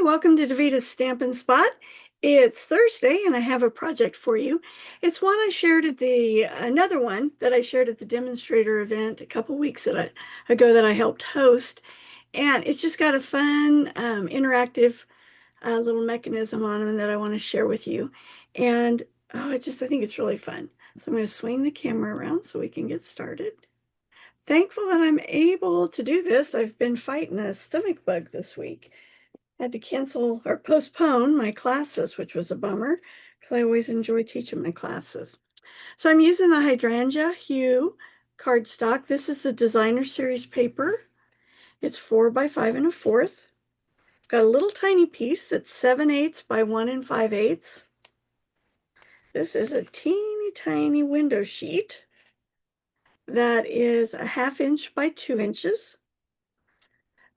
Welcome to Davita's Stampin' Spot. It's Thursday and I have a project for you. It's one I shared at another one that I shared at the demonstrator event a couple weeks ago that I helped host. And it's just got a fun, interactive little mechanism on them that I want to share with you. And I think it's really fun. So I'm going to swing the camera around so we can get started. Thankful that I'm able to do this. I've been fighting a stomach bug this week. Had to cancel or postpone my classes, which was a bummer because I always enjoy teaching my classes. So I'm using the Hydrangea Hue cardstock. This is the designer series paper. It's 4 by 5 1/4. Got a little tiny piece that's 7/8 by 1 5/8. This is a teeny tiny window sheet that is a 1/2 inch by 2 inches.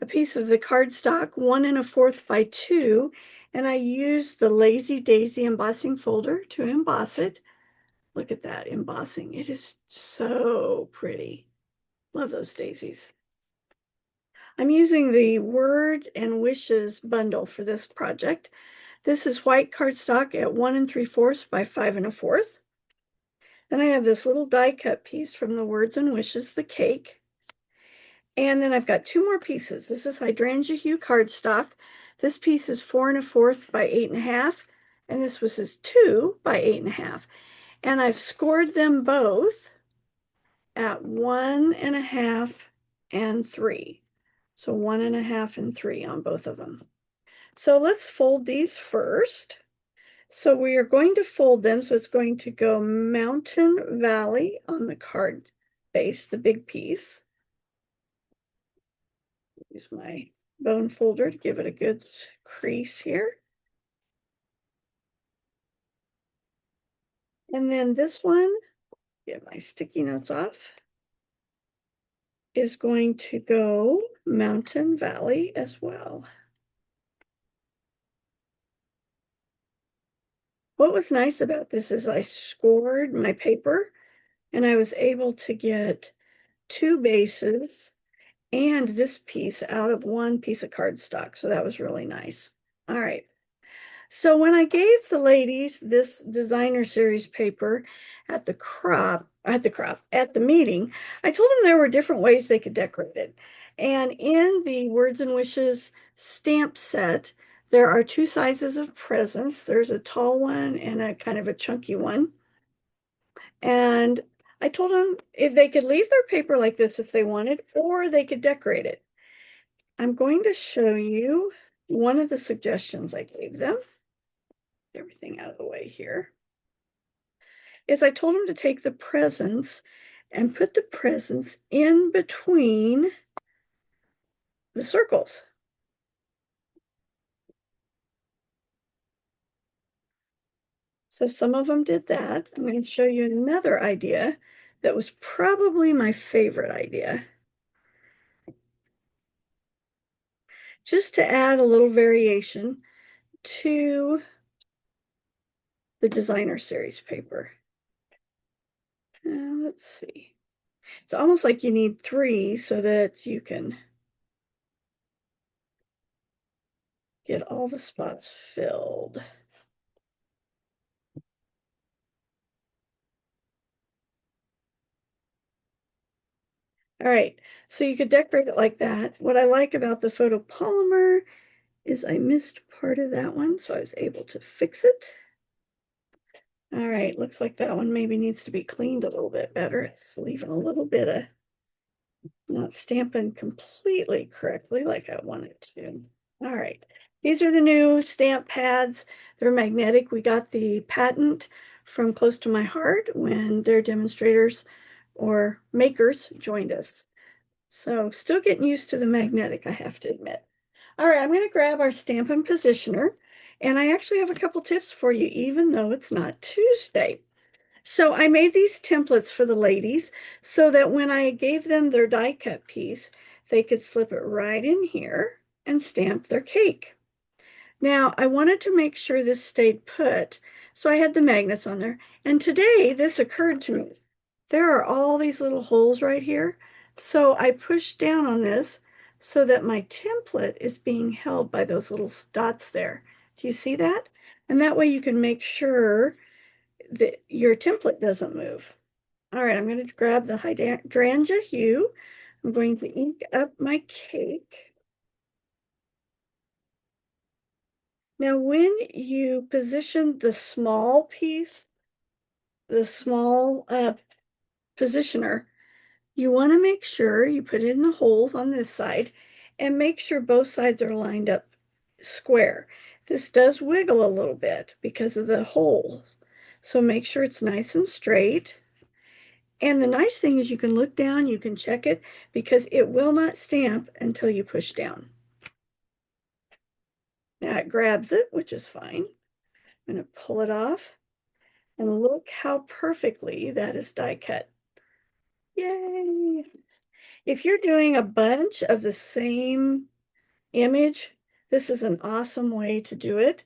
A piece of the cardstock, 1 1/4 by 2, and I used the Lazy Daisy embossing folder to emboss it. Look at that embossing. It is so pretty. Love those daisies. I'm using the Word and Wishes bundle for this project. This is white cardstock at 1 3/4 by 5 1/4. Then I have this little die cut piece from the Words and Wishes, the cake. And then I've got 2 more pieces. This is Hydrangea Hue cardstock. This piece is 4 1/4 by 8 1/2, and this was 2 by 8 1/2. And I've scored them both at 1 1/2 and 3. So 1 1/2 and 3 on both of them. So let's fold these first. So we are going to fold them. So it's going to go Mountain Valley on the card base, the big piece. Use my bone folder to give it a good crease here. And then this one, get my sticky notes off, is going to go Mountain Valley as well. What was nice about this is I scored my paper and I was able to get 2 bases and this piece out of 1 piece of cardstock. So that was really nice. All right. So when I gave the ladies this designer series paper at the meeting, I told them there were different ways they could decorate it. And in the Words and Wishes stamp set, there are 2 sizes of presents. There's a tall one and a kind of a chunky one. And I told them if they could leave their paper like this if they wanted, or they could decorate it. I'm going to show you one of the suggestions I gave them. Everything out of the way here. Is I told them to take the presents and put the presents in between the circles. So some of them did that. I'm going to show you another idea that was probably my favorite idea. Just to add a little variation to the designer series paper. Let's see. It's almost like you need 3 so that you can get all the spots filled. All right, so you could decorate it like that. What I like about the photopolymer is I missed part of that one, so I was able to fix it. All right, looks like that one maybe needs to be cleaned a little bit better. It's leaving a little bit of not stamping completely correctly like I wanted to. All right, these are the new stamp pads. They're magnetic. We got the patent from Close to My Heart when their demonstrators or makers joined us. So still getting used to the magnetic, I have to admit. All right, I'm going to grab our Stampin' Positioner, and I actually have a couple tips for you, even though it's not Tuesday. So I made these templates for the ladies so that when I gave them their die cut piece, they could slip it right in here and stamp their cake. Now, I wanted to make sure this stayed put, so I had the magnets on there. And today, this occurred to me. There are all these little holes right here. So I pushed down on this so that my template is being held by those little dots there. Do you see that? And that way you can make sure that your template doesn't move. All right, I'm going to grab the Hydrangea Hue. I'm going to ink up my cake. Now, when you position the small piece, the small positioner, you want to make sure you put it in the holes on this side and make sure both sides are lined up square. This does wiggle a little bit because of the holes. So make sure it's nice and straight. And the nice thing is you can look down, you can check it because it will not stamp until you push down. Now it grabs it, which is fine. I'm going to pull it off and look how perfectly that is die cut. Yay! If you're doing a bunch of the same image, this is an awesome way to do it.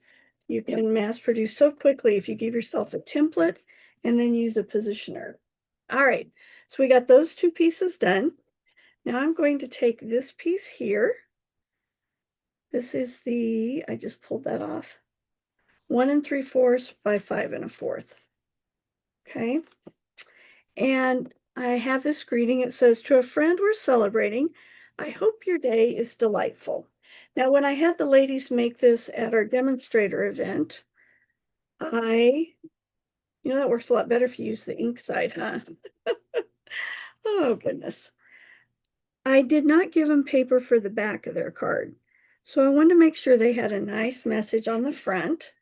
You can mass produce so quickly if you give yourself a template and then use a positioner. All right, so we got those two pieces done. Now I'm going to take this piece here. This is I just pulled that off, 1 3/4 by 5 1/4. Okay. And I have this greeting. It says, "To a friend we're celebrating, I hope your day is delightful." Now, when I had the ladies make this at our demonstrator event, that works a lot better if you use the ink side, huh? Oh, goodness. I did not give them paper for the back of their card. So I wanted to make sure they had a nice message on the front.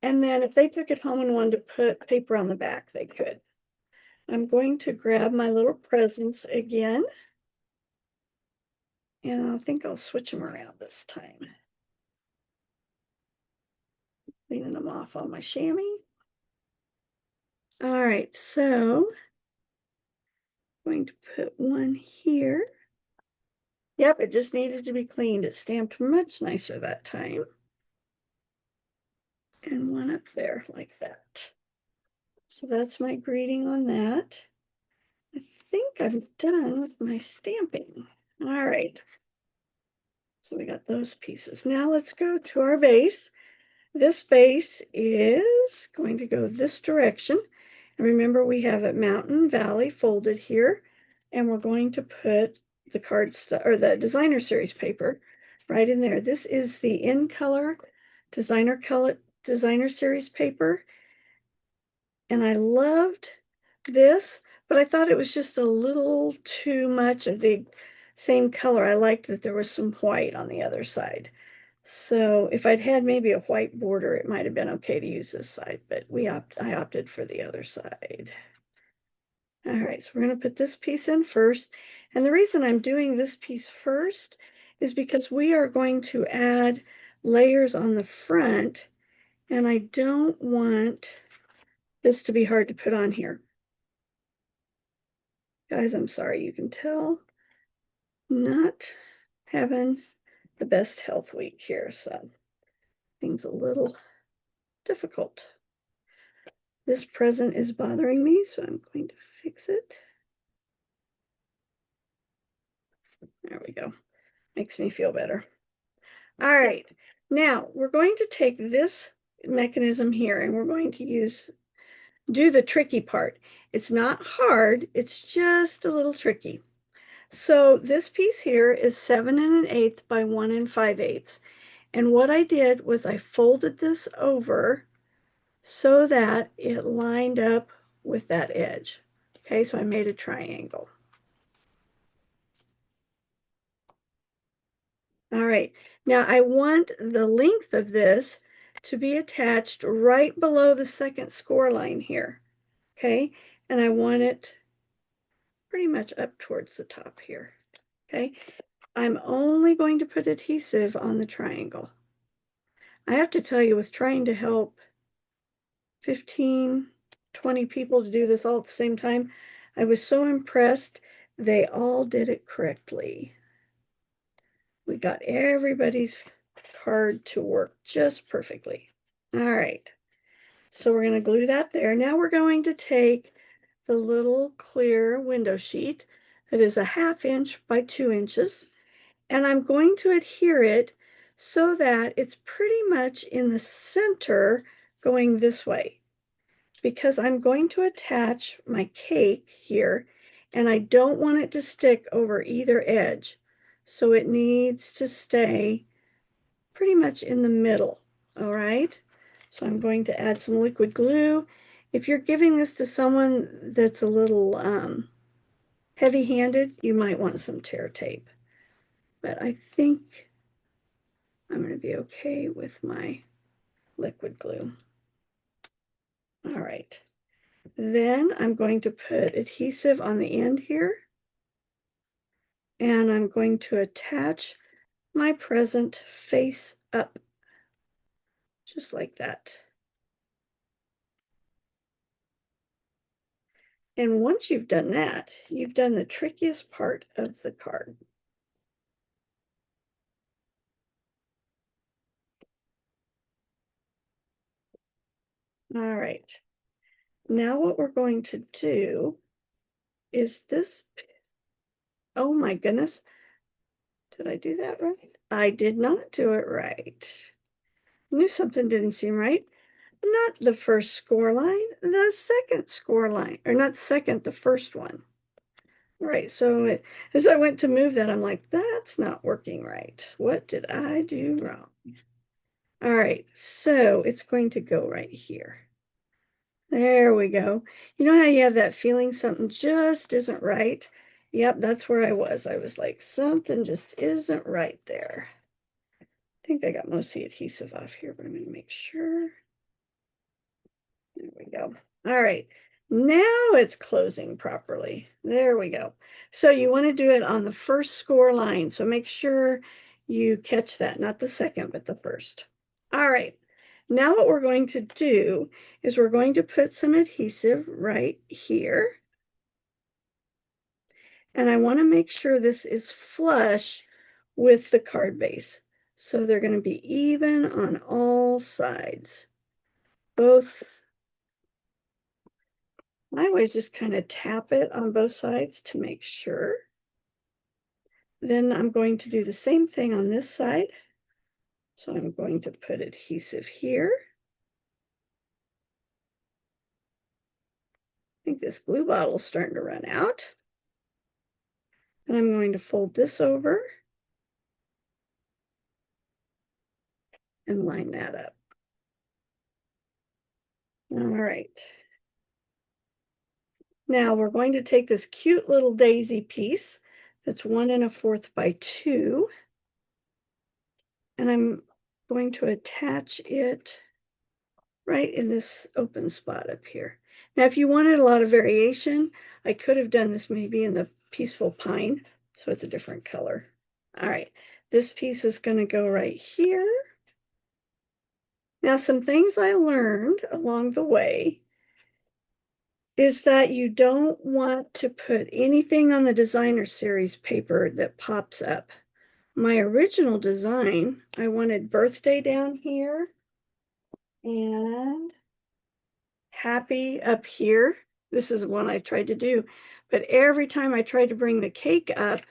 And then if they took it home and wanted to put paper on the back, they could. I'm going to grab my little presents again. And I think I'll switch them around this time. Cleaning them off on my chamois. All right, so I'm going to put one here. Yep, it just needed to be cleaned. It stamped much nicer that time. And one up there like that. So that's my greeting on that. I think I'm done with my stamping. All right. So we got those pieces. Now let's go to our base. This base is going to go this direction. And remember, we have a mountain valley folded here. And we're going to put the or the designer series paper right in there. This is the In Color designer series paper. And I loved this, but I thought it was just a little too much of the same color. I liked that there was some white on the other side. So if I'd had maybe a white border, it might have been okay to use this side, but I opted for the other side. All right, so we're going to put this piece in first. And the reason I'm doing this piece first is because we are going to add layers on the front, and I don't want this to be hard to put on here. Guys, I'm sorry, you can tell not having the best health week here, so things a little difficult. This present is bothering me, so I'm going to fix it. There we go. Makes me feel better. All right, now we're going to take this mechanism here and we're going to do the tricky part. It's not hard, it's just a little tricky. So this piece here is 7 1/8 by 1 5/8. And what I did was I folded this over so that it lined up with that edge. Okay, so I made a triangle. All right, now I want the length of this to be attached right below the second score line here. Okay, and I want it pretty much up towards the top here. Okay, I'm only going to put adhesive on the triangle. I have to tell you, with trying to help 15, 20 people to do this all at the same time, I was so impressed. They all did it correctly. We got everybody's card to work just perfectly. All right, so we're going to glue that there. Now we're going to take the little clear window sheet that is a 1/2 inch by 2 inches, And I'm going to adhere it so that it's pretty much in the center going this way, because I'm going to attach my cake here and I don't want it to stick over either edge. So it needs to stay pretty much in the middle. All right. So I'm going to add some liquid glue. If you're giving this to someone that's a little heavy-handed, you might want some tear tape. But I think I'm going to be okay with my liquid glue. All right. Then I'm going to put adhesive on the end here. And I'm going to attach my present face up, just like that. And once you've done that, you've done the trickiest part of the card. All right. Now what we're going to do is this. Oh my goodness. Did I do that right? I did not do it right. Knew something didn't seem right. Not the first score line, the second score line, or not second, the first one. Right, so as I went to move that, I'm like, that's not working right. What did I do wrong? All right, so it's going to go right here. There we go. You know how you have that feeling something just isn't right? Yep, that's where I was. I was like, something just isn't right there. I think I got most of the adhesive off here, but I'm going to make sure. There we go. All right. Now it's closing properly. There we go. So you want to do it on the first score line. So make sure you catch that, not the second, but the first. All right. Now what we're going to do is we're going to put some adhesive right here. And I want to make sure this is flush with the card base. So they're going to be even on all sides. Both. I always just kind of tap it on both sides to make sure. Then I'm going to do the same thing on this side. So I'm going to put adhesive here. I think this glue bottle is starting to run out. And I'm going to fold this over and line that up. All right. Now we're going to take this cute little daisy piece that's 1 1/4 by 2, and I'm going to attach it right in this open spot up here. Now, if you wanted a lot of variation, I could have done this maybe in the Peaceful Pine, so it's a different color. All right, this piece is going to go right here. Now, some things I learned along the way is that you don't want to put anything on the designer series paper that pops up. My original design, I wanted birthday down here and happy up here. This is one I tried to do, but every time I tried to bring the cake up,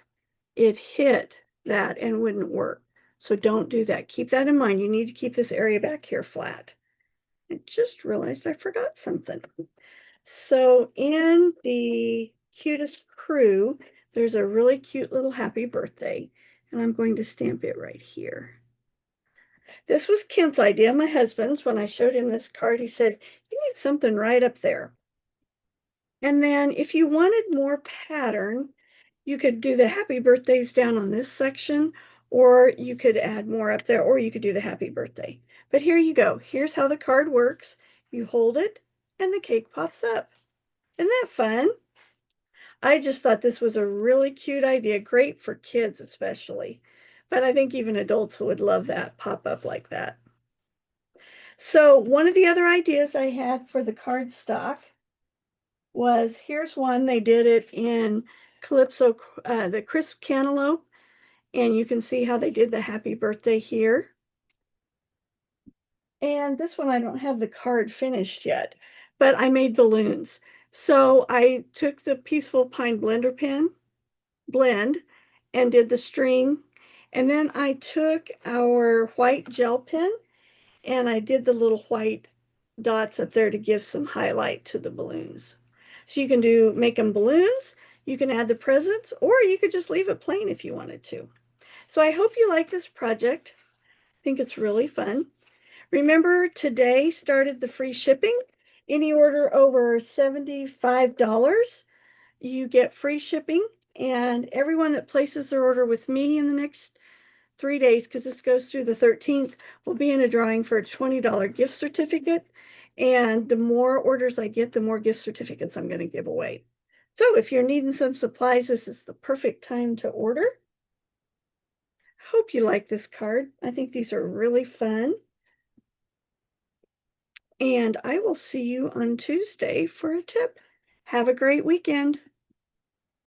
it hit that and wouldn't work. So don't do that. Keep that in mind. You need to keep this area back here flat. I just realized I forgot something. So in the cutest crew, there's a really cute little happy birthday, and I'm going to stamp it right here. This was Kent's idea, my husband's. When I showed him this card, he said, you need something right up there. And then if you wanted more pattern, you could do the happy birthdays down on this section, or you could add more up there, or you could do the happy birthday. But here you go. Here's how the card works. You hold it and the cake pops up. Isn't that fun? I just thought this was a really cute idea, great for kids especially. But I think even adults would love that pop up like that. So one of the other ideas I had for the cardstock was, here's one. They did it in Calypso, the crisp cantaloupe, and you can see how they did the happy birthday here. And this one, I don't have the card finished yet, but I made balloons. So I took the Peaceful Pine blender pen blend and did the string, And then I took our white gel pen and I did the little white dots up there to give some highlight to the balloons. So you can make them balloons, you can add the presents, or you could just leave it plain if you wanted to. So I hope you like this project. I think it's really fun. Remember, today started the free shipping. Any order over $75, you get free shipping. And everyone that places their order with me in the next 3 days, because this goes through the 13th, will be in a drawing for a $20 gift certificate. And the more orders I get, the more gift certificates I'm going to give away. So if you're needing some supplies, this is the perfect time to order. Hope you like this card. I think these are really fun. And I will see you on Tuesday for a tip. Have a great weekend.